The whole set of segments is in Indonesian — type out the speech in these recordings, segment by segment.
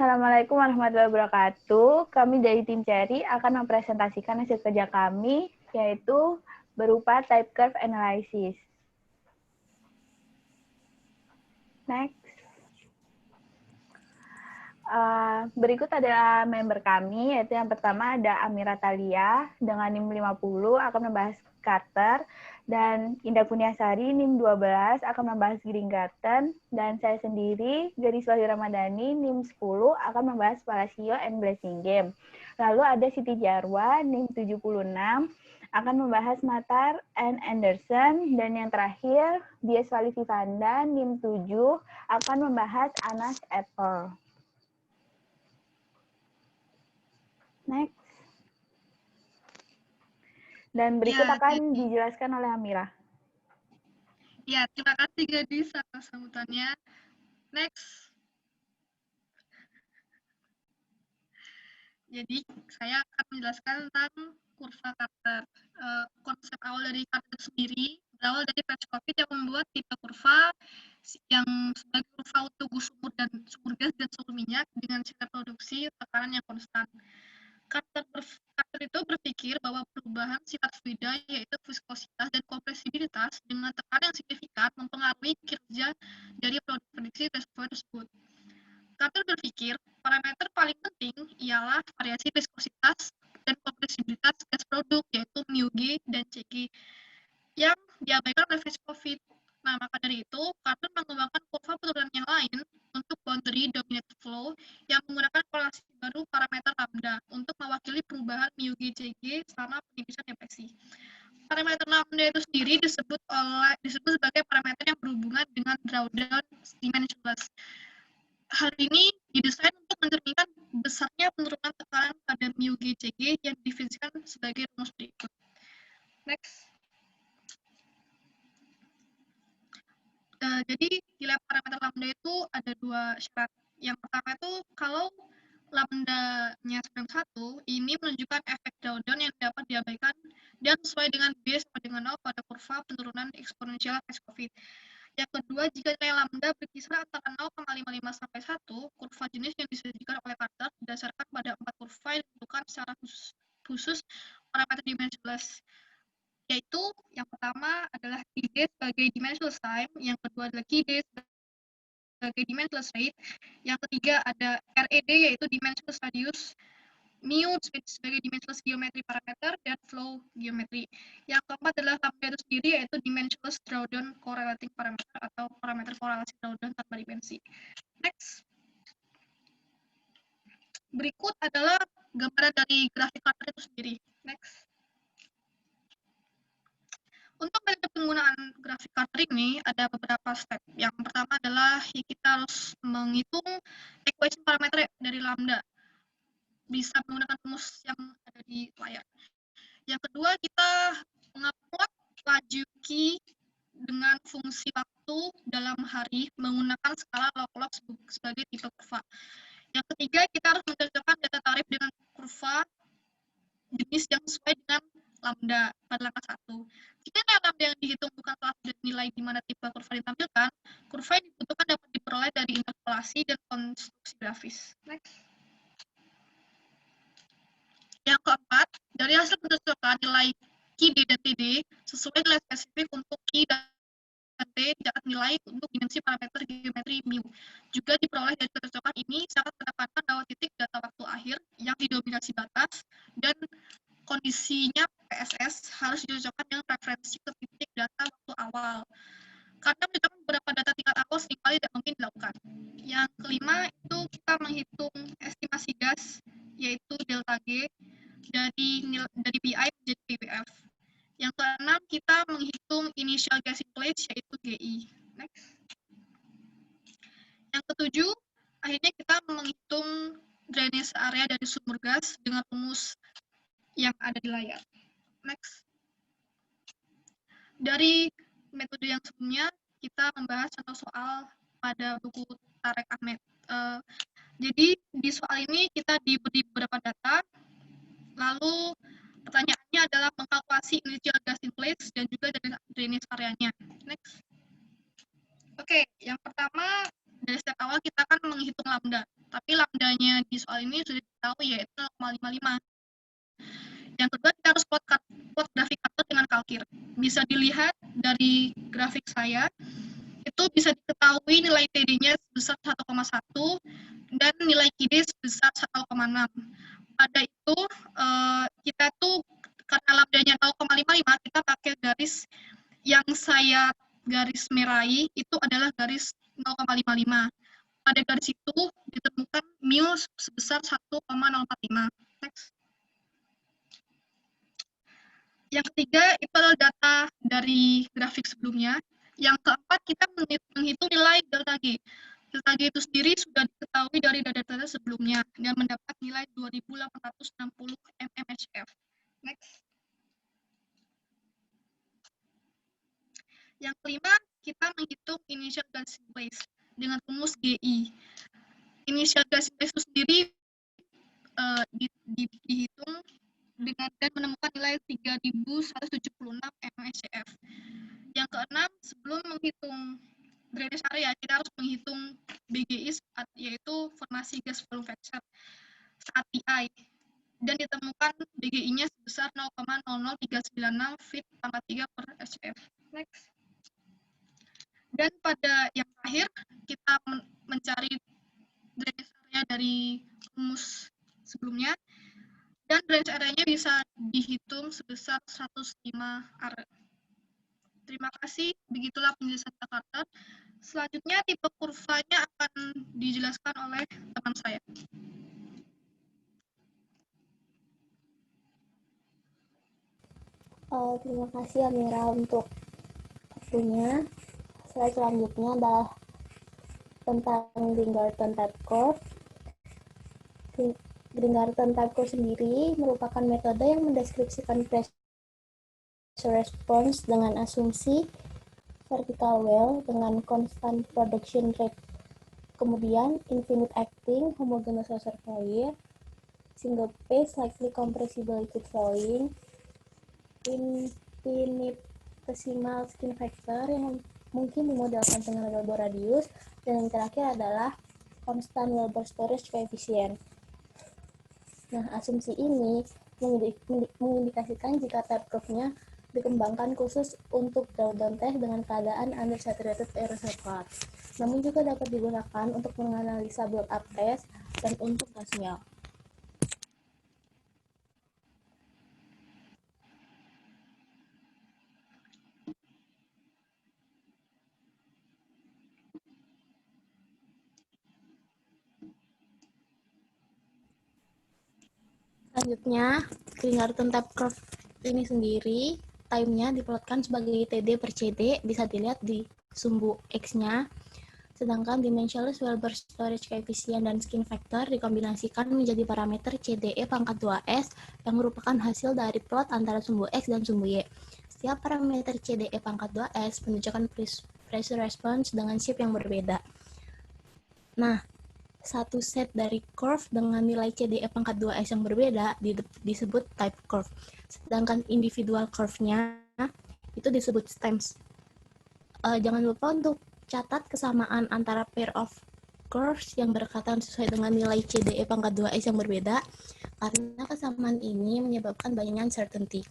Assalamualaikum warahmatullahi wabarakatuh. Kami dari tim Cherry akan mempresentasikan hasil kerja kami, yaitu berupa type curve analysis. Next. Berikut adalah member kami, yaitu yang pertama ada Amira Talia dengan NIM 50 akan membahas cutter, dan Indah Punyasari NIM 12 akan membahas green garden, dan saya sendiri Gadis Wahyu Ramadhani NIM 10 akan membahas Palacio and Blessing Game. Lalu ada Siti Jarwa NIM 76 akan membahas Matar and Anderson, dan yang terakhir Dias Wali Vivanda NIM 7 akan membahas Anas et al. Next. Dan berikut akan dijelaskan oleh Amira. Ya, terima kasih Gadis atas sambutannya. Next. Jadi, saya akan menjelaskan tentang kurva Carter. Konsep awal dari Carter sendiri berawal dari Petchkovic yang membuat tipe kurva yang sebagai kurva untuk sumur gas dan sumur minyak dengan cara produksi tekanan yang konstan. Carter itu berpikir bahwa perubahan sifat fluida, yaitu viskositas dan kompresibilitas, dengan tekanan yang signifikan mempengaruhi kinerja dari produk prediksi reservoir tersebut. Carter berpikir parameter paling penting ialah variasi viskositas dan kompresibilitas gas produk, yaitu μg dan cg, yang diabaikan oleh Petchkovic. Nah, maka dari itu, Carter mengembangkan kurva penurunan yang lain untuk boundary dominated flow yang menggunakan korelasi baru parameter lambda untuk mewakili perubahan μg-cg selama penipisan depresi. Parameter lambda itu sendiri disebut sebagai parameter yang berhubungan dengan drawdown dimensionless. Hal ini didesain untuk mencerminkan besarnya penurunan tekanan pada μg-cg yang didefinisikan sebagai rumus berikut. Next. Jadi nilai parameter lambda itu ada dua syarat. Yang pertama itu kalau lambda-nya 91, ini menunjukkan efek drawdown yang dapat diabaikan dan sesuai dengan B sama dengan 0 pada kurva penurunan eksponensial Petchkovic. Yang kedua, jika nilai lambda berkisar antara 0,55 sampai 1, kurva jenis yang disajikan oleh Carter berdasarkan pada 4 kurva yang ditentukan secara khusus parameter dimensionless, yaitu yang pertama adalah TD sebagai dimensionless time, yang kedua adalah QD sebagai dimensionless rate, yang ketiga ada RED yaitu dimensionless radius, mu sebagai dimensionless geometry parameter, dan flow geometry. Yang keempat adalah lambda itu sendiri yaitu dimensionless drawdown correlating parameter atau parameter korelasi drawdown tanpa dimensi. Next. Berikut adalah gambaran dari grafik Carter itu sendiri. Next. Untuk metode penggunaan grafik Carter ini ada beberapa step. Yang pertama adalah kita harus menghitung equation parameter dari lambda. Bisa menggunakan rumus yang ada di layar. Yang kedua, kita ngeplot laju Q dengan fungsi waktu dalam hari menggunakan skala log-log sebagai tipe kurva. Yang ketiga, kita harus mencocokkan data tarif dengan kurva jenis yang sesuai dengan lambda pada langkah 1. Jika nilai lambda yang dihitung bukan salah satu nilai di mana tipe kurva ditampilkan, kurva yang dibutuhkan dapat diperoleh dari interpolasi dan konstruksi grafis. Next. Yang keempat, dari hasil pencocokan nilai QD dan TD sesuai nilai spesifik untuk Q dan T dapat nilai untuk dimensi parameter geometri mu. Juga diperoleh dari pencocokan ini sangat menekankan bahwa titik data waktu akhir yang didominasi batas dan kondisinya PSS harus dicocokkan dengan referensi ke titik data waktu awal. Karena mencocokkan beberapa data tingkat awal seringkali tidak mungkin dilakukan. Yang kelima itu kita menghitung estimasi gas yaitu delta G dari PI menjadi PBF. Yang keenam, kita menghitung initial gas in place yaitu GI. Next. Yang ketujuh, akhirnya kita menghitung drainase area dari sumur gas dengan rumus yang ada di layar. Next. Dari metode yang sebelumnya, kita membahas contoh soal pada buku Tarek Ahmed. Jadi di soal ini kita diberi beberapa data, lalu pertanyaannya adalah mengkalkulasi initial gas in place dan juga drainase areanya. Next. Oke, yang pertama dari step awal kita kan menghitung lambda, tapi lambdanya di soal ini sudah diketahui yaitu 0,55. Yang kedua, kita harus plot grafik katot dengan kalkir. Bisa dilihat dari grafik saya, itu bisa diketahui nilai TD-nya sebesar 1,1 dan nilai QD sebesar 1,6. Pada itu, kita tuh karena lambdanya 0,55, kita pakai garis yang saya garis merahi itu adalah garis 0,55. Pada garis itu ditemukan mu sebesar 1,045. Next. Yang ketiga itu adalah data dari grafik sebelumnya. Yang keempat, kita menghitung nilai delta G. Delta G itu sendiri sudah diketahui dari data-data sebelumnya dan mendapat nilai 2860 mmHg. Next. Yang kelima, kita menghitung initial gassing phase dengan rumus GI. Initial gassing phase itu sendiri dihitung dengan dan menemukan nilai 3176 mmHg. Yang keenam, sebelum menghitung drainage area, kita harus menghitung BGI yaitu formasi gas volume fraction saat TI, dan ditemukan BGI-nya sebesar 0,00396 feet pangkat 3 per HF. Next. Dan pada yang terakhir, kita mencari drainage area dari rumus sebelumnya, dan drainage area-nya bisa dihitung sebesar 105 are. Terima kasih, begitulah penjelasan Jakarta. Selanjutnya tipe kurvanya akan dijelaskan oleh teman saya. Terima kasih Amira untuk waktunya. Slide selanjutnya adalah tentang Gringarton type curve. Gringarton type curve sendiri merupakan metode yang mendeskripsikan pressure response dengan asumsi vertical well dengan constant production rate, kemudian infinite acting homogeneous reservoir, single phase likely compressible liquid flowing, infinitesimal skin factor yang mungkin dimodelkan dengan Weber radius, dan yang terakhir adalah constant Weber storage coefficient. Nah, asumsi ini mengindikasikan jika type curve-nya dikembangkan khusus untuk drawdown test dengan keadaan undersaturated air reservoir. Namun juga dapat digunakan untuk menganalisa build-up test dan untuk gas melt. Selanjutnya, Gringarton type curve ini sendiri, time-nya diplotkan sebagai TD per CD, bisa dilihat di sumbu X-nya. Sedangkan dimensionless Weber storage coefficient dan skin factor dikombinasikan menjadi parameter CDE pangkat 2S yang merupakan hasil dari plot antara sumbu X dan sumbu Y. Setiap parameter CDE pangkat 2S menunjukkan pressure response dengan shape yang berbeda. Nah, satu set dari curve dengan nilai CDE pangkat 2S yang berbeda disebut type curve. Sedangkan individual curve-nya itu disebut stems. Jangan lupa untuk catat kesamaan antara pair of curves yang berdekatan sesuai dengan nilai CDE pangkat 2S yang berbeda, karena kesamaan ini menyebabkan banyaknya uncertainty.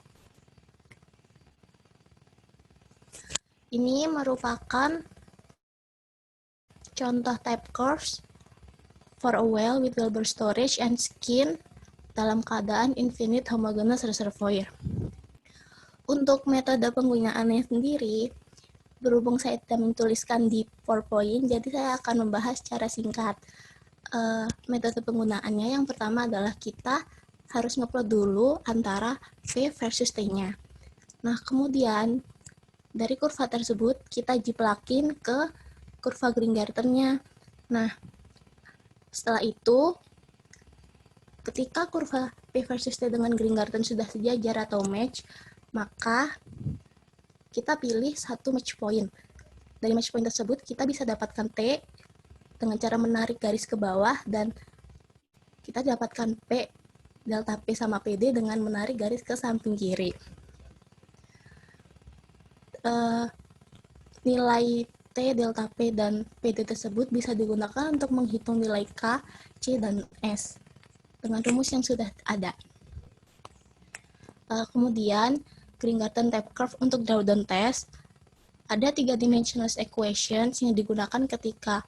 Ini merupakan contoh type curves for a well with Weber storage and skin dalam keadaan infinite homogeneous reservoir. Untuk metode penggunaannya sendiri, berhubung saya tidak menuliskan di PowerPoint, jadi saya akan membahas secara singkat. Metode penggunaannya yang pertama adalah kita harus ngeplot dulu antara V versus T-nya. Nah, kemudian dari kurva tersebut kita jiplakin ke kurva Gringarton-nya. Nah, setelah itu, ketika kurva P versus T dengan Gringarton sudah sejajar atau match, maka kita pilih satu match point. Dari match point tersebut, kita bisa dapatkan T dengan cara menarik garis ke bawah, dan kita dapatkan P, delta P sama PD dengan menarik garis ke samping kiri. Nilai T T, delta P, dan PD tersebut bisa digunakan untuk menghitung nilai K, C, dan S dengan rumus yang sudah ada. Kemudian, Green-Garten type curve untuk drawdown test. Ada 3 dimensional equations yang digunakan ketika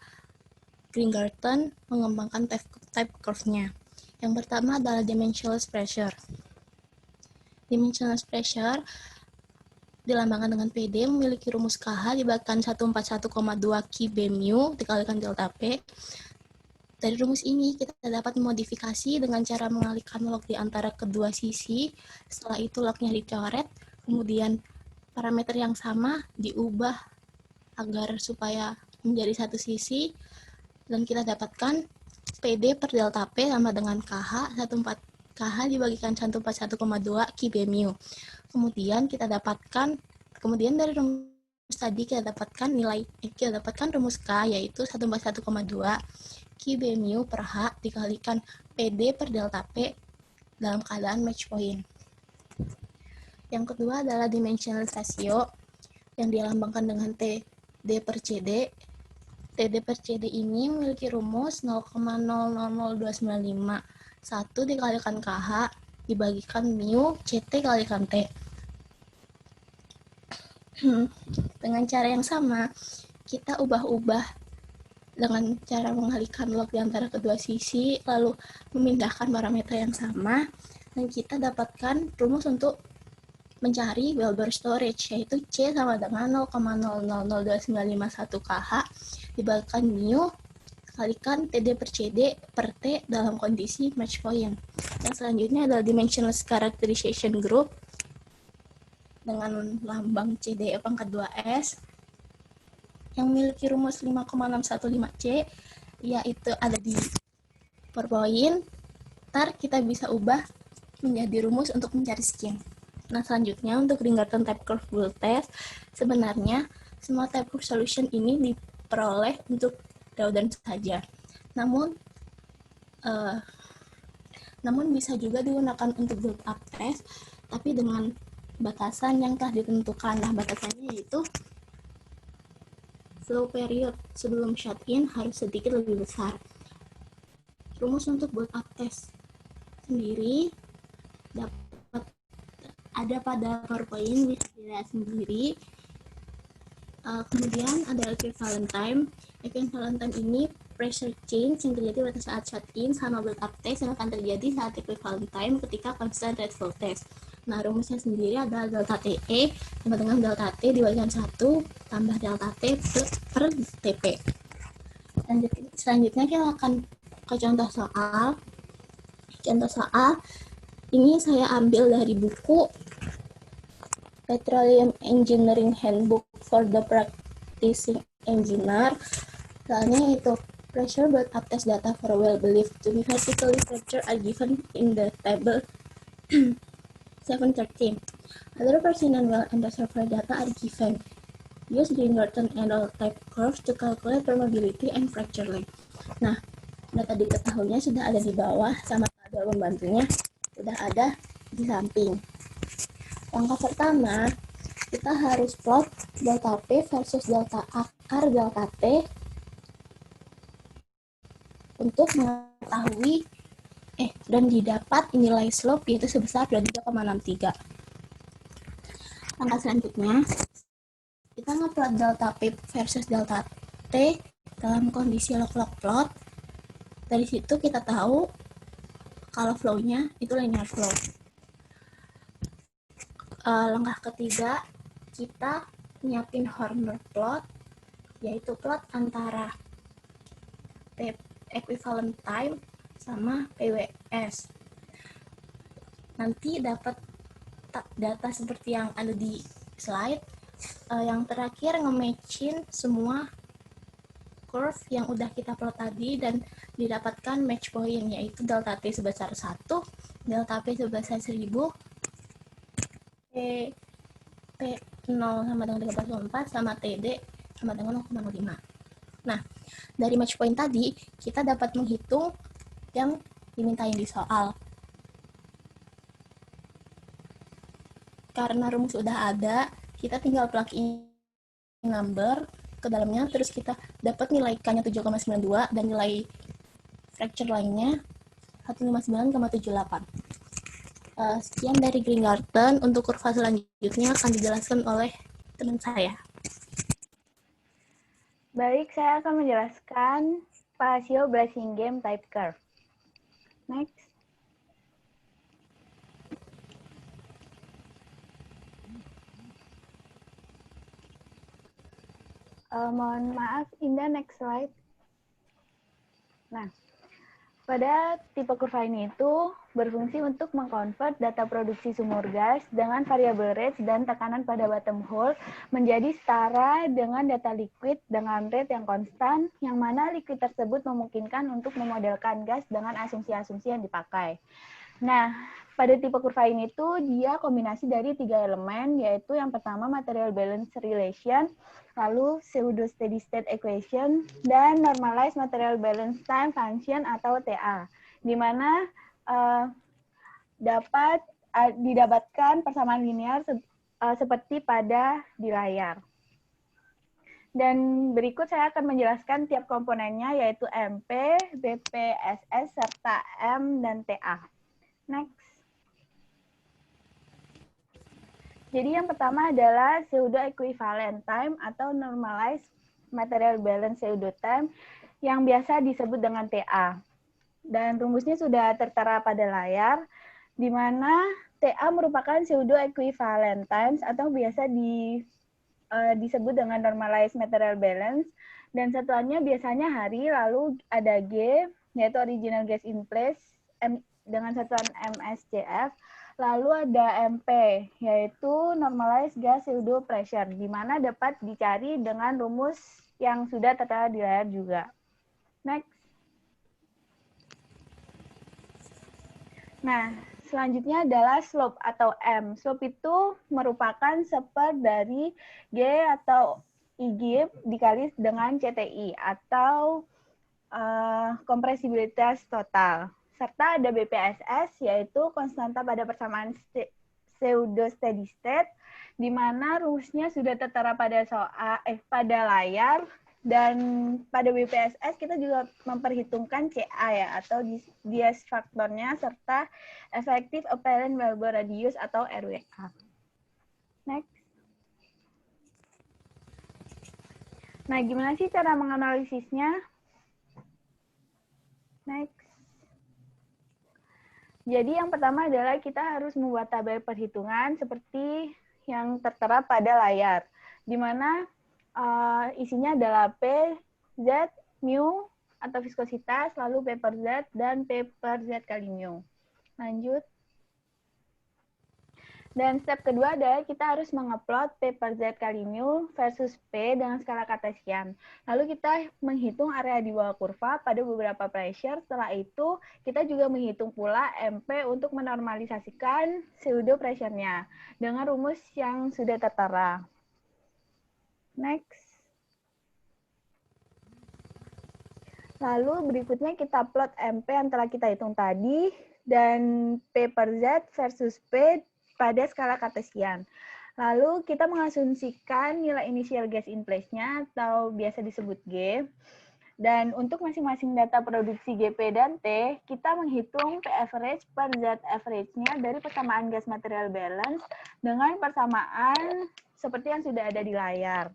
Green-Garten mengembangkan type curve-nya. Yang pertama adalah dimensionless pressure. Dimensionless pressure dilambangkan dengan PD memiliki rumus KH dibagikan 141,2 Q mu dikalikan delta P. Dari rumus ini kita dapat memodifikasi dengan cara mengalihkan log di antara kedua sisi. Setelah itu lognya dicoret, kemudian parameter yang sama diubah agar supaya menjadi satu sisi, dan kita dapatkan PD per delta P sama dengan KH, KH dibagikan 141,2 Q mu. Kemudian dari rumus tadi kita dapatkan rumus K, yaitu 141,2 Q mu per H dikalikan PD per delta P dalam keadaan match point. Yang kedua adalah dimensional ratio yang dilambangkan dengan TD per CD. TD per CD ini memiliki rumus 0,000295 1 dikalikan KH dibagikan mu CT kalikan T. Dengan cara yang sama, kita ubah-ubah dengan cara mengalihkan log di antara kedua sisi, lalu memindahkan parameter yang sama, dan kita dapatkan rumus untuk mencari Wilbur storage, yaitu C sama dengan 0,000295 KH dibagikan mu kalikan TD per CD per T dalam kondisi match point. Yang selanjutnya adalah dimensionless characterization group dengan lambang CDE pangkat 2S yang memiliki rumus 5,615C, yaitu ada di PowerPoint. Ntar kita bisa ubah menjadi rumus untuk mencari skin. Nah, selanjutnya untuk Green-Garten type curve bull test, sebenarnya semua type curve solution ini diperoleh untuk drawdown saja. Namun bisa juga digunakan untuk build up test, tapi dengan batasan yang telah ditentukan. Nah, batasannya yaitu flow period sebelum shut in harus sedikit lebih besar. Rumus untuk build up test sendiri dapat ada pada PowerPoint, bisa dilihat sendiri. Kemudian ada equivalent time. Equivalent time ini pressure change yang terjadi pada saat shut in sama build up test yang akan terjadi saat equivalent time ketika constant rate flow test. Nah, rumusnya sendiri adalah delta TE sama dengan delta T dibagikan 1 tambah delta T per TP. Selanjutnya kita akan ke contoh soal. Contoh soal ini saya ambil dari buku Petroleum Engineering Handbook for the Practicing Engineer. Soalnya itu pressure build up test data for well believed to be vertically fractured are given in the table 713. Other percent well and reservoir data are given. Use Green-Garten and all type curve to calculate permeability and fracture length. Nah, data diketahuinya sudah ada di bawah sama tabel pembantunya sudah ada di samping. Langkah pertama, kita harus plot delta P versus delta akar delta T untuk mengetahui dan didapat nilai slope yaitu sebesar 23,63. Langkah selanjutnya, kita ngeplot delta P versus delta T dalam kondisi log-log plot. Dari situ kita tahu kalau flow-nya itu linear flow. Langkah ketiga, kita nyiapin Horner plot, yaitu plot antara equivalent time sama PWS. Nanti dapat data seperti yang ada di slide. Yang terakhir nge-matchin semua curve yang udah kita plot tadi dan didapatkan match point, yaitu delta T sebesar 1, delta P sebesar 1000, P0 sama dengan 13,4 sama TD sama dengan 0,05. Nah, dari match point tadi kita dapat menghitung yang dimintain di soal. Karena rumus sudah ada, kita tinggal plug in number ke dalamnya, terus kita dapat nilai K-nya 7,92 dan nilai fracture lainnya 159,78. Sekian dari Greengarten. Untuk kurva selanjutnya akan dijelaskan oleh teman saya. Baik, saya akan menjelaskan Palacio Blasingame type curve. Next. Mohon maaf, Indah, next slide. Nah, pada tipe kurva ini itu berfungsi untuk mengkonvert data produksi sumur gas dengan variabel rate dan tekanan pada bottom hole menjadi setara dengan data liquid dengan rate yang konstan, yang mana liquid tersebut memungkinkan untuk memodelkan gas dengan asumsi-asumsi yang dipakai. Nah, pada tipe kurva ini tuh dia kombinasi dari 3 elemen, yaitu yang pertama material balance relation, lalu pseudo steady state equation, dan normalized material balance time function atau TA, di mana dapat didapatkan persamaan linear seperti pada di layar. Dan berikut saya akan menjelaskan tiap komponennya, yaitu MP, BPSS, serta M dan TA. Next. Jadi yang pertama adalah pseudo equivalent time atau normalized material balance pseudo time yang biasa disebut dengan TA. Dan rumusnya sudah tertera pada layar, di mana TA merupakan pseudo equivalent times atau biasa disebut dengan normalized material balance, dan satuannya biasanya hari, lalu ada G, yaitu original gas in place, dengan satuan MSCF, lalu ada MP, yaitu normalized gas pseudo pressure, di mana dapat dicari dengan rumus yang sudah tertera di layar juga. Next. Nah, selanjutnya adalah slope atau M. Slope itu merupakan seper dari G atau IG dikali dengan CTI atau kompresibilitas total. Serta ada BPSS, yaitu konstanta pada persamaan pseudo steady state, di mana rumusnya sudah tertera pada layar, dan pada BPSS kita juga memperhitungkan CA ya, atau Diaz faktornya, serta effective apparent variable radius atau RWA. Next. Nah, gimana sih cara menganalisisnya? Next. Jadi yang pertama adalah kita harus membuat tabel perhitungan seperti yang tertera pada layar, di mana isinya adalah P, Z, mu, atau viskositas, lalu P per Z, dan P per Z kali mu. Lanjut. Dan step kedua adalah kita harus mengeplot P per Z kali mu versus P dengan skala kartesian. Lalu kita menghitung area di bawah kurva pada beberapa pressure. Setelah itu, kita juga menghitung pula MP untuk menormalisasikan pseudo pressure-nya dengan rumus yang sudah tertera. Next. Lalu berikutnya kita plot MP yang telah kita hitung tadi dan P per Z versus P pada skala kartesian. Lalu kita mengasumsikan nilai initial gas in place-nya atau biasa disebut G. Dan untuk masing-masing data produksi GP dan T, kita menghitung P average per Z average-nya dari persamaan gas material balance dengan persamaan seperti yang sudah ada di layar.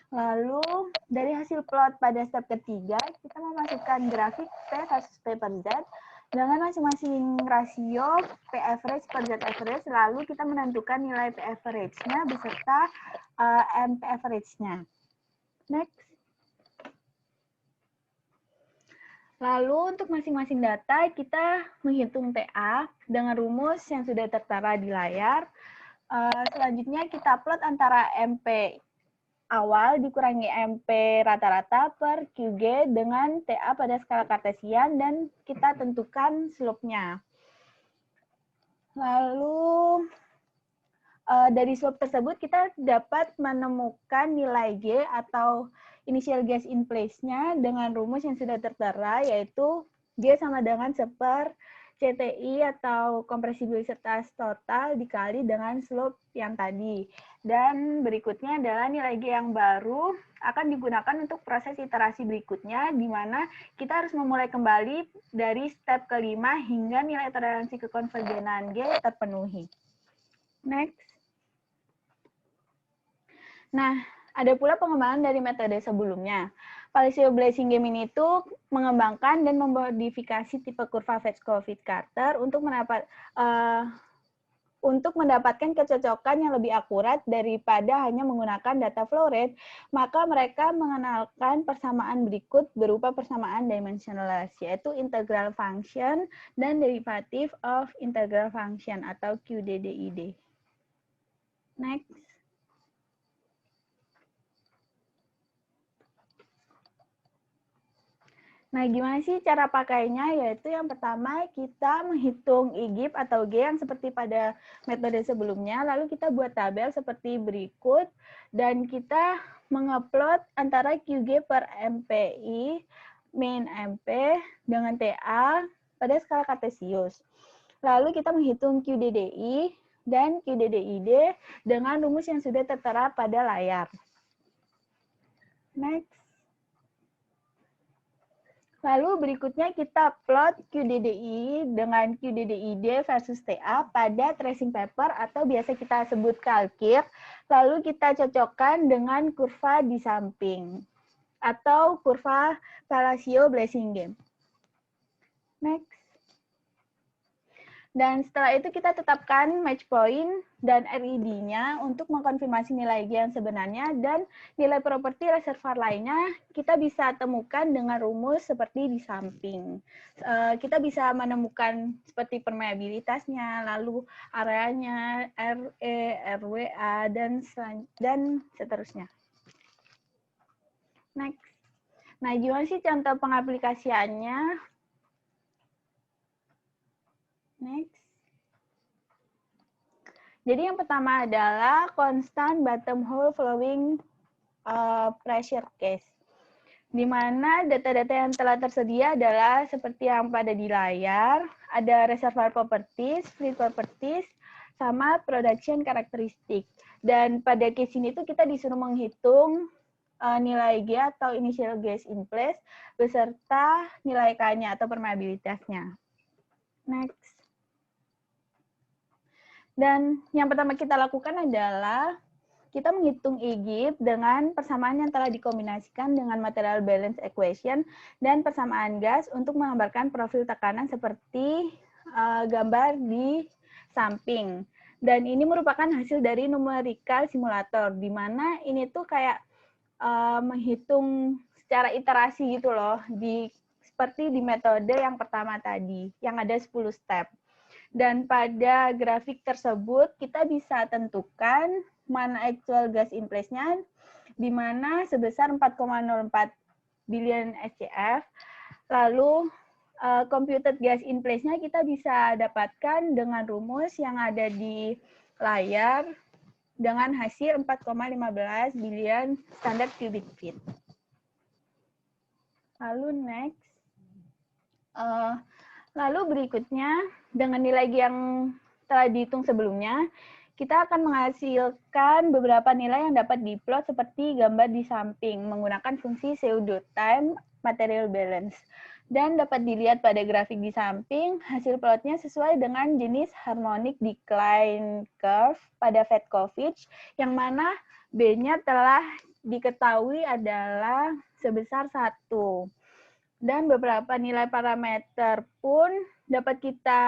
Lalu dari hasil plot pada step ketiga, kita memasukkan grafik P versus P per Z dengan masing-masing rasio P average per Z average, lalu kita menentukan nilai P average-nya beserta MP average-nya. Next. Lalu untuk masing-masing data, kita menghitung TA dengan rumus yang sudah tertera di layar. Selanjutnya kita plot antara MP awal dikurangi MP rata-rata per QG dengan TA pada skala kartesian, dan kita tentukan slope-nya. Lalu dari slope tersebut kita dapat menemukan nilai G atau initial gas in place-nya dengan rumus yang sudah tertera, yaitu G sama dengan seper CTI atau kompresibilitas total dikali dengan slope yang tadi. Dan berikutnya adalah nilai G yang baru akan digunakan untuk proses iterasi berikutnya, di mana kita harus memulai kembali dari step kelima hingga nilai toleransi kekonvergenan G terpenuhi. Next. Nah, ada pula pengembangan dari metode sebelumnya. Palissio Blazing Game ini itu mengembangkan dan memodifikasi tipe kurva Fetch-Kovic-Carter untuk mendapatkan kecocokan yang lebih akurat daripada hanya menggunakan data flow rate, maka mereka mengenalkan persamaan berikut berupa persamaan dimensionless, yaitu integral function dan derivative of integral function atau QDDID. Next. Nah, gimana sih cara pakainya? Yaitu yang pertama kita menghitung IGIP atau G yang seperti pada metode sebelumnya, lalu kita buat tabel seperti berikut, dan kita mengupload antara QG per MPI, min MP, dengan TA pada skala kartesius. Lalu kita menghitung QDDI dan QDDID dengan rumus yang sudah tertera pada layar. Next. Lalu berikutnya kita plot QDDI dengan QDDID versus TA pada tracing paper atau biasa kita sebut kalkir. Lalu kita cocokkan dengan kurva di samping atau kurva Palissio Blazing Game. Next. Dan setelah itu kita tetapkan match point dan RID-nya untuk mengkonfirmasi nilai G yang sebenarnya, dan nilai properti reservoir lainnya kita bisa temukan dengan rumus seperti di samping. Kita bisa menemukan seperti permeabilitasnya, lalu areanya, RE, RWA, dan seterusnya. Next. Nah, gimana sih contoh pengaplikasiannya? Next. Jadi yang pertama adalah constant bottom hole flowing pressure case, di mana data-data yang telah tersedia adalah seperti yang pada di layar, ada reservoir properties, fluid properties, sama production characteristic. Dan pada case ini tuh kita disuruh menghitung nilai G atau initial gas in place beserta nilai K-nya atau permeabilitasnya. Next. Dan yang pertama kita lakukan adalah kita menghitung IGIP dengan persamaan yang telah dikombinasikan dengan material balance equation dan persamaan gas untuk menggambarkan profil tekanan seperti gambar di samping. Dan ini merupakan hasil dari numerical simulator, di mana ini tuh kayak menghitung secara iterasi gitu loh, seperti di metode yang pertama tadi, yang ada 10 step. Dan pada grafik tersebut kita bisa tentukan mana actual gas in place-nya, di mana sebesar 4,04 billion SCF. Lalu computed gas in place-nya kita bisa dapatkan dengan rumus yang ada di layar dengan hasil 4,15 billion standard cubic feet. Lalu next. Lalu berikutnya, dengan nilai yang telah dihitung sebelumnya, kita akan menghasilkan beberapa nilai yang dapat diplot seperti gambar di samping menggunakan fungsi pseudo time material balance. Dan dapat dilihat pada grafik di samping, hasil plotnya sesuai dengan jenis harmonic decline curve pada Fetch-Kovic, yang mana B-nya telah diketahui adalah sebesar 1. Dan beberapa nilai parameter pun dapat kita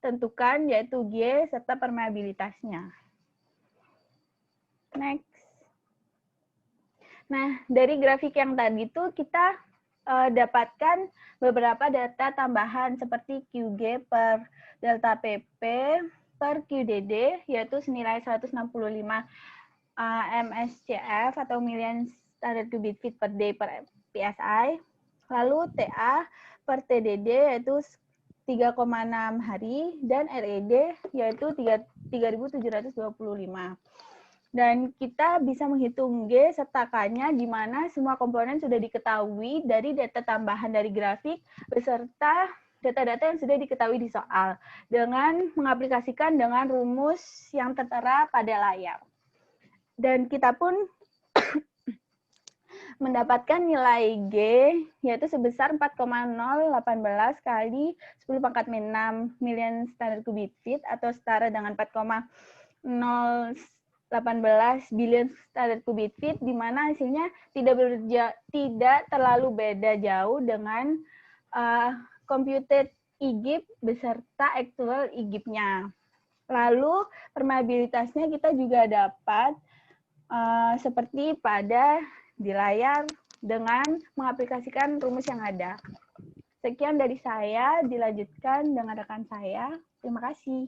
tentukan, yaitu G serta permeabilitasnya. Next. Nah, dari grafik yang tadi itu kita dapatkan beberapa data tambahan seperti QG per delta PP per QDD, yaitu senilai 165 MSCF atau million standard cubic feet per day per PSI. Lalu TA per TDD yaitu 3,6 hari, dan RED yaitu 3.725. Dan kita bisa menghitung G serta K-nya, di mana semua komponen sudah diketahui dari data tambahan dari grafik beserta data-data yang sudah diketahui di soal dengan mengaplikasikan dengan rumus yang tertera pada layar. Dan kita pun mendapatkan nilai G yaitu sebesar 4,018 kali 10 pangkat 6 million standard cubic feet atau setara dengan 4,018 billion standard cubic feet, di mana hasilnya tidak terlalu beda jauh dengan computed IGIP beserta actual IGIP-nya. Lalu permeabilitasnya kita juga dapat seperti pada di layar dengan mengaplikasikan rumus yang ada. Sekian dari saya, dilanjutkan dengan rekan saya. Terima kasih.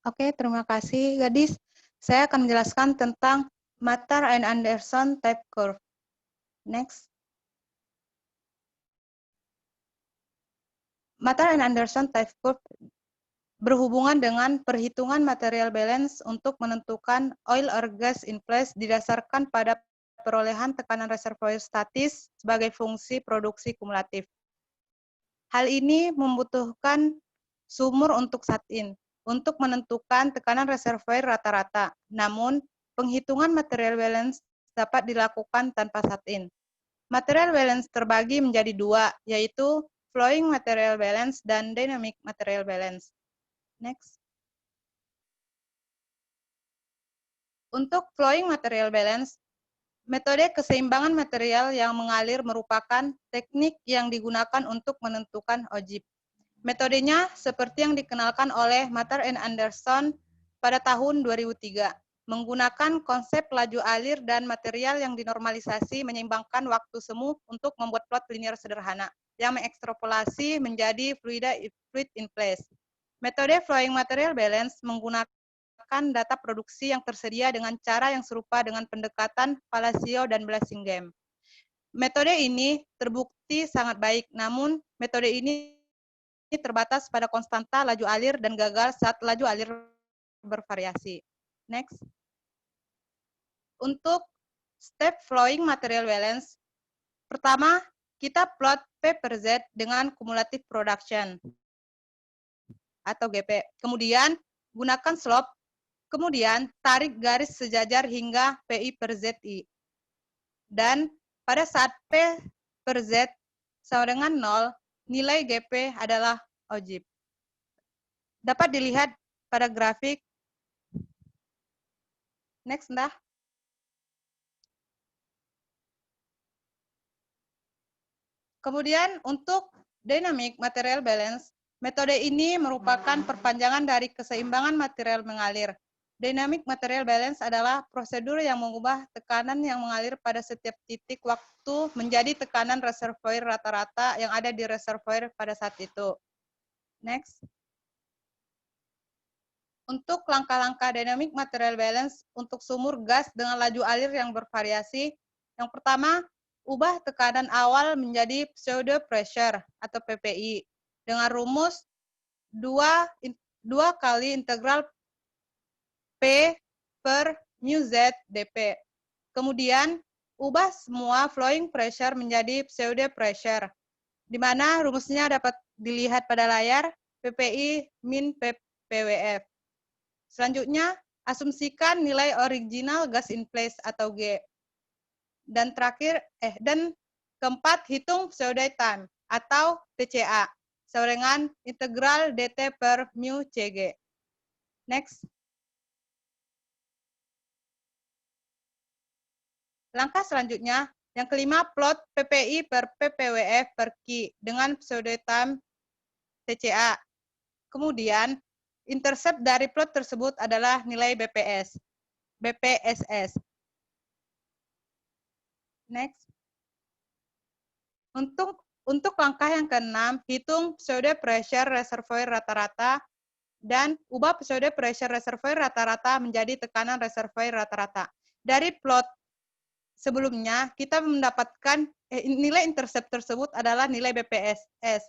Oke, terima kasih gadis. Saya akan menjelaskan tentang Matar and Anderson type curve. Next. Matar and Anderson type curve berhubungan dengan perhitungan material balance untuk menentukan oil or gas in place didasarkan pada perolehan tekanan reservoir statis sebagai fungsi produksi kumulatif. Hal ini membutuhkan sumur untuk shut-in untuk menentukan tekanan reservoir rata-rata. Namun, penghitungan material balance dapat dilakukan tanpa shut-in. Material balance terbagi menjadi dua, yaitu flowing material balance dan dynamic material balance. Next. Untuk flowing material balance, metode keseimbangan material yang mengalir merupakan teknik yang digunakan untuk menentukan OJIP. Metodenya seperti yang dikenalkan oleh Matar and Anderson pada tahun 2003, menggunakan konsep laju alir dan material yang dinormalisasi menyeimbangkan waktu semu untuk membuat plot linear sederhana yang mengekstrapolasi menjadi fluid in place. Metode flowing material balance menggunakan data produksi yang tersedia dengan cara yang serupa dengan pendekatan Palacio dan Blasingame. Metode ini terbukti sangat baik, namun metode ini terbatas pada konstanta laju alir dan gagal saat laju alir bervariasi. Next. Untuk step flowing material balance, pertama kita plot P per Z dengan cumulative production atau GP. Kemudian gunakan slope, kemudian tarik garis sejajar hingga PI per ZI. Dan pada saat P per Z sama dengan 0, nilai GP adalah OJIP. Dapat dilihat pada grafik. Next, Ndah. Kemudian untuk dynamic material balance, metode ini merupakan perpanjangan dari keseimbangan material mengalir. Dynamic material balance adalah prosedur yang mengubah tekanan yang mengalir pada setiap titik waktu menjadi tekanan reservoir rata-rata yang ada di reservoir pada saat itu. Next. Untuk langkah-langkah dynamic material balance untuk sumur gas dengan laju alir yang bervariasi, yang pertama, ubah tekanan awal menjadi pseudo pressure atau PPI dengan rumus 2 kali integral P per mu Z dP. Kemudian, ubah semua flowing pressure menjadi pseudo pressure, di mana rumusnya dapat dilihat pada layar PPI min PWF. Selanjutnya, asumsikan nilai original gas in place atau G. Dan keempat, hitung pseudo time atau TCA sama dengan integral DT per mu CG. Next. Langkah selanjutnya, yang kelima, plot PPI per PPWF per Q dengan pseudo time TCA. Kemudian, intercept dari plot tersebut adalah nilai BPSS. Next. Untuk langkah yang keenam, hitung pseudo pressure reservoir rata-rata dan ubah pseudo pressure reservoir rata-rata menjadi tekanan reservoir rata-rata. Dari plot sebelumnya, kita mendapatkan nilai intercept tersebut adalah nilai BPSS.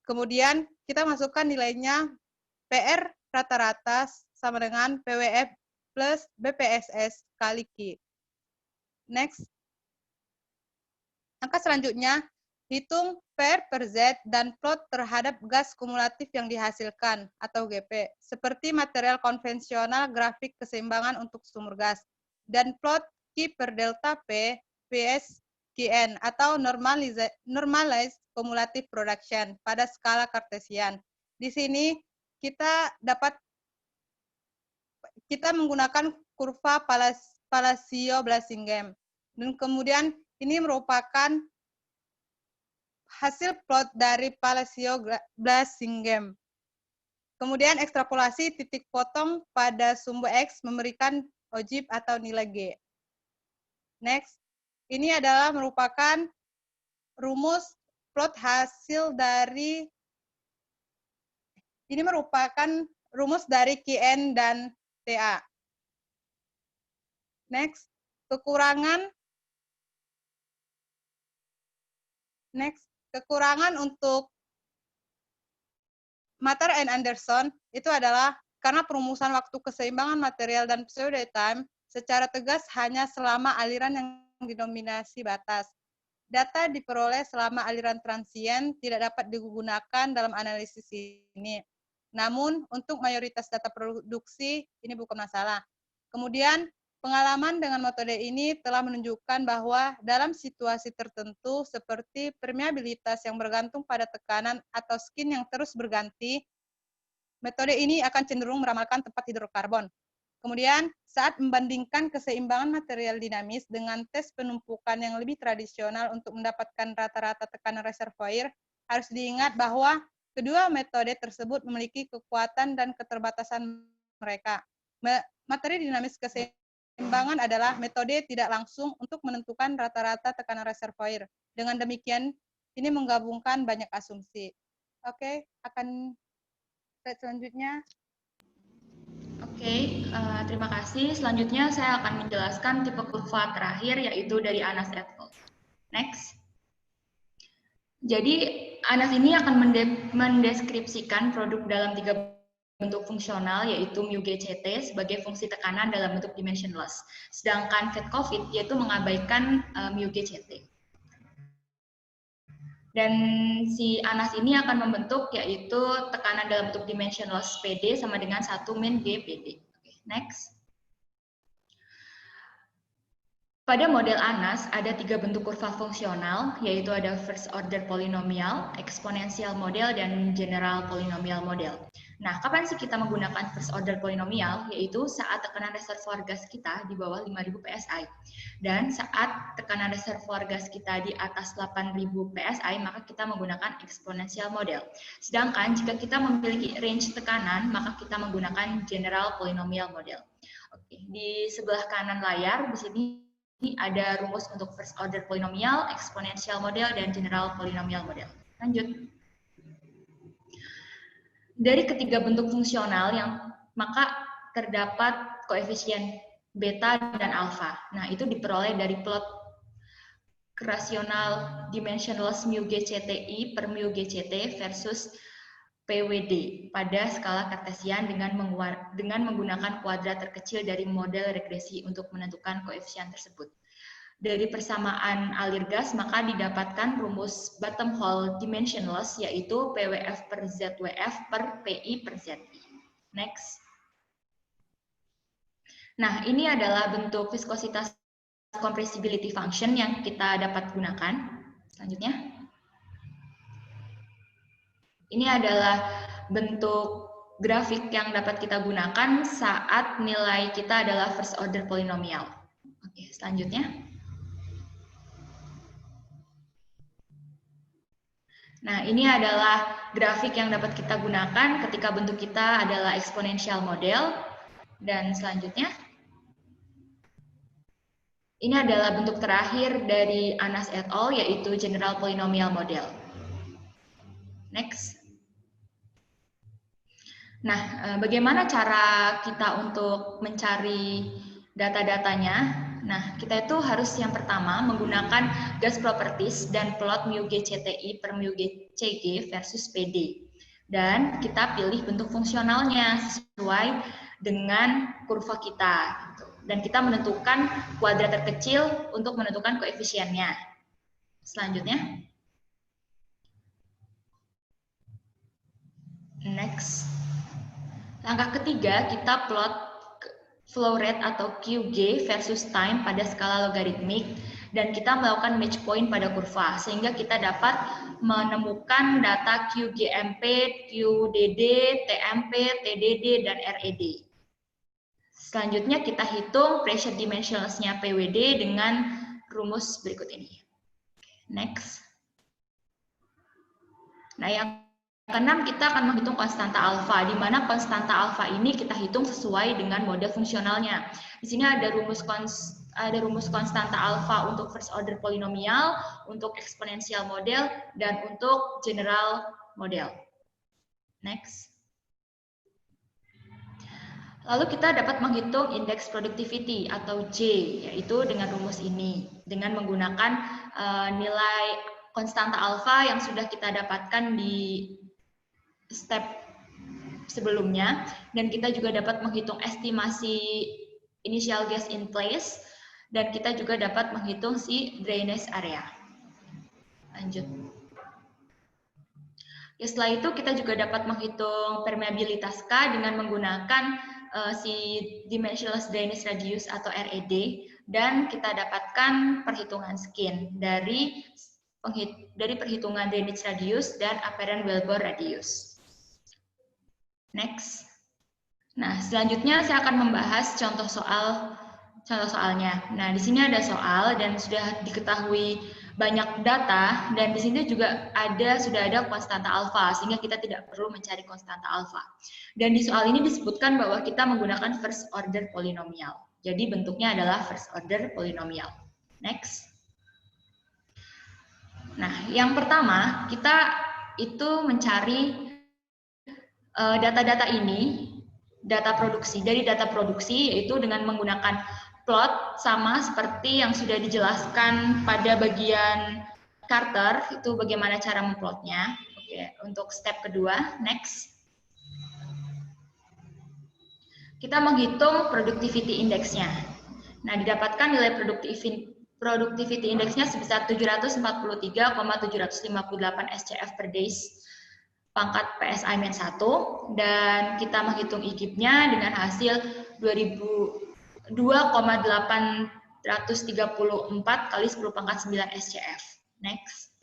Kemudian kita masukkan nilainya PR rata-rata sama dengan PWF plus BPSS kali Q. Next. Angka selanjutnya, hitung PR per Z dan plot terhadap gas kumulatif yang dihasilkan atau GP, seperti material konvensional grafik keseimbangan untuk sumur gas, dan plot Q per delta P, PS, QN atau normalized cumulative production pada skala Kartesian. Di sini kita menggunakan kurva Palacio-Blasingame. Dan kemudian ini merupakan hasil plot dari Palacio-Blasingame. Kemudian ekstrapolasi titik potong pada sumbu X memberikan ojib atau nilai G. Next, ini adalah merupakan rumus plot hasil dari, ini merupakan rumus dari QN dan TA. Next, kekurangan untuk Matter and Anderson itu adalah karena perumusan waktu keseimbangan material dan pseudo time secara tegas hanya selama aliran yang didominasi batas. Data diperoleh selama aliran transient tidak dapat digunakan dalam analisis ini. Namun, untuk mayoritas data produksi, ini bukan masalah. Kemudian, pengalaman dengan metode ini telah menunjukkan bahwa dalam situasi tertentu seperti permeabilitas yang bergantung pada tekanan atau skin yang terus berganti, metode ini akan cenderung meramalkan tempat hidrokarbon. Kemudian, saat membandingkan keseimbangan material dinamis dengan tes penumpukan yang lebih tradisional untuk mendapatkan rata-rata tekanan reservoir, harus diingat bahwa kedua metode tersebut memiliki kekuatan dan keterbatasan mereka. Materi dinamis keseimbangan adalah metode tidak langsung untuk menentukan rata-rata tekanan reservoir. Dengan demikian, ini menggabungkan banyak asumsi. Oke, akan slide selanjutnya. Oke, terima kasih. Selanjutnya saya akan menjelaskan tipe kurva terakhir, yaitu dari Anas et al. Next. Jadi, Anas ini akan mendeskripsikan produk dalam 3 bentuk fungsional, yaitu μGCT sebagai fungsi tekanan dalam bentuk dimensionless. Sedangkan Fedkovit yaitu mengabaikan μGCT. Dan si Anas ini akan membentuk yaitu tekanan dalam bentuk dimensionless PD sama dengan 1 min G PD. Oke, next. Pada model Anas ada 3 bentuk kurva fungsional, yaitu ada first order polynomial, exponential model, dan general polynomial model. Nah, kapan sih kita menggunakan first order polynomial? Yaitu saat tekanan reservoir gas kita di bawah 5.000 PSI. Dan saat tekanan reservoir gas kita di atas 8.000 PSI, maka kita menggunakan exponential model. Sedangkan jika kita memiliki range tekanan, maka kita menggunakan general polynomial model. Oke, di sebelah kanan layar, di sini ada rumus untuk first order polynomial, exponential model, dan general polynomial model. Lanjut. Dari ketiga bentuk fungsional maka terdapat koefisien beta dan alfa. Nah, itu diperoleh dari plot rasional dimensionless μGCTI per μGCT versus PWD pada skala Kartesian dengan menggunakan kuadrat terkecil dari model regresi untuk menentukan koefisien tersebut. Dari persamaan alir gas, maka didapatkan rumus bottom hole dimensionless, yaitu PWF per ZWF per PI per ZI. Next. Nah, ini adalah bentuk viskositas compressibility function yang kita dapat gunakan. Selanjutnya. Ini adalah bentuk grafik yang dapat kita gunakan saat nilai kita adalah first order polynomial. Oke, selanjutnya. Nah, ini adalah grafik yang dapat kita gunakan ketika bentuk kita adalah exponential model. Dan selanjutnya, ini adalah bentuk terakhir dari Anas et al, yaitu general polynomial model. Next. Nah, bagaimana cara kita untuk mencari data-datanya? Nah, kita itu harus yang pertama menggunakan gas properties dan plot μGCTI per μGCG versus PD. Dan kita pilih bentuk fungsionalnya sesuai dengan kurva kita. Dan kita menentukan kuadrat terkecil untuk menentukan koefisiennya. Selanjutnya. Next. Langkah ketiga, kita plot flow rate atau QG versus time pada skala logaritmik, dan kita melakukan match point pada kurva, sehingga kita dapat menemukan data QGMP, QDD, TMP, TDD, dan RED. Selanjutnya kita hitung pressure dimensionless-nya PWD dengan rumus berikut ini. Next. Nah, yang keenam, kita akan menghitung konstanta alfa, di mana konstanta alfa ini kita hitung sesuai dengan model fungsionalnya. Di sini ada rumus konstanta alfa untuk first order polinomial, untuk eksponensial model, dan untuk general model. Next. Lalu kita dapat menghitung indeks productivity atau J, yaitu dengan rumus ini, dengan menggunakan nilai konstanta alfa yang sudah kita dapatkan di step sebelumnya, dan kita juga dapat menghitung estimasi initial gas in place, dan kita juga dapat menghitung si drainage area. Lanjut. Ya, setelah itu kita juga dapat menghitung permeabilitas K dengan menggunakan si dimensionless drainage radius atau RED, dan kita dapatkan perhitungan skin dari perhitungan drainage radius dan apparent wellbore radius. Next. Nah, selanjutnya saya akan membahas contoh soalnya. Nah, di sini ada soal dan sudah diketahui banyak data, dan di sini juga sudah ada konstanta alfa, sehingga kita tidak perlu mencari konstanta alfa. Dan di soal ini disebutkan bahwa kita menggunakan first order polinomial. Jadi bentuknya adalah first order polinomial. Next. Nah, yang pertama, kita itu mencari data-data ini, data produksi. Dari data produksi, yaitu dengan menggunakan plot, sama seperti yang sudah dijelaskan pada bagian Carter, itu bagaimana cara memplotnya. Oke, untuk step kedua, next. Kita menghitung productivity index-nya. Nah, didapatkan nilai productivity index-nya sebesar 743,758 SCF per days pangkat PSI-1, dan kita menghitung IGIP-nya dengan hasil 2,834 kali 10 pangkat 9 SCF. Next.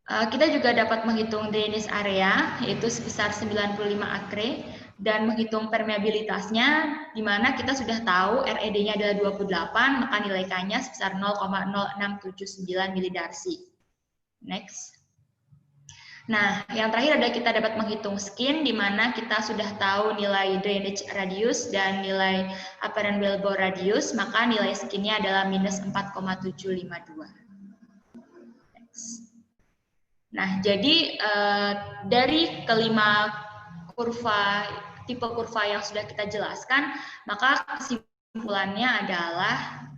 Kita juga dapat menghitung drainage area, yaitu sebesar 95 acre, dan menghitung permeabilitasnya, di mana kita sudah tahu RED-nya adalah 28, maka nilai K-nya sebesar 0,0679 milidarcy. Next. Nah, yang terakhir adalah kita dapat menghitung skin, di mana kita sudah tahu nilai drainage radius dan nilai apparent wellbore radius, maka nilai skinnya adalah minus 4,752. Next. Nah, jadi dari kelima tipe kurva yang sudah kita jelaskan, maka kesimpulannya adalah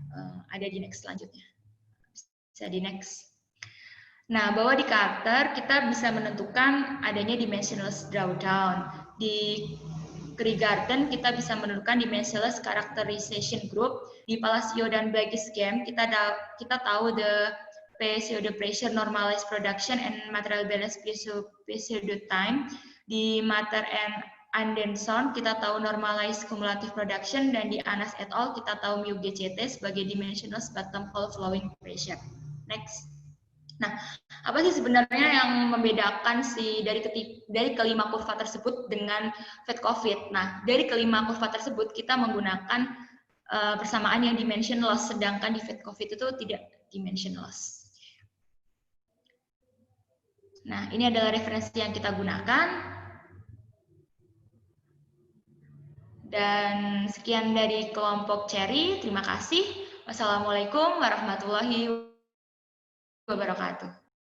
ada di next selanjutnya. Bisa di next. Nah, bahwa di Carter kita bisa menentukan adanya dimensionless drawdown. Di Krigarten kita bisa menentukan dimensionless characterization group. Di Palacio dan Black's game kita tahu the pseudo pressure normalized production and material balance pseudo time. Di Matter and Anderson kita tahu normalized cumulative production, dan di Anas et al kita tahu mu GCT sebagai dimensionless bottom hole flowing pressure. Next. Nah, apa sih sebenarnya yang membedakan dari kelima kurva tersebut dengan Fed COVID? Nah, dari kelima kurva tersebut kita menggunakan persamaan yang dimensionless, sedangkan di Fed COVID itu tidak dimensionless. Nah, ini adalah referensi yang kita gunakan. Dan sekian dari kelompok Cherry. Terima kasih. Wassalamualaikum warahmatullahi wabarakatuh.